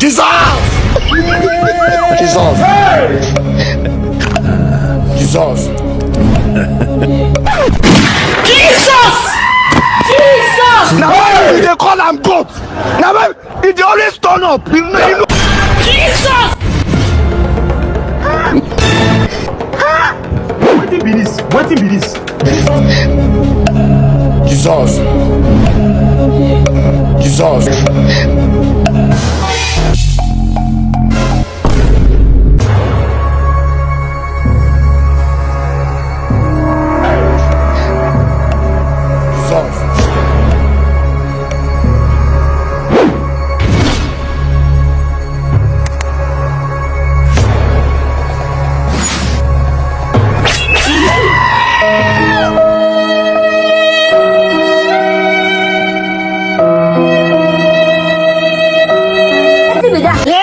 Jesus! Jesus! Jesus! Jesus! Jesus! Now why they call am goat? Now why they always turn up? You know. Jesus! Wetin be this? Wetin be this? Jesus! Jesus! Crazy Ebuka.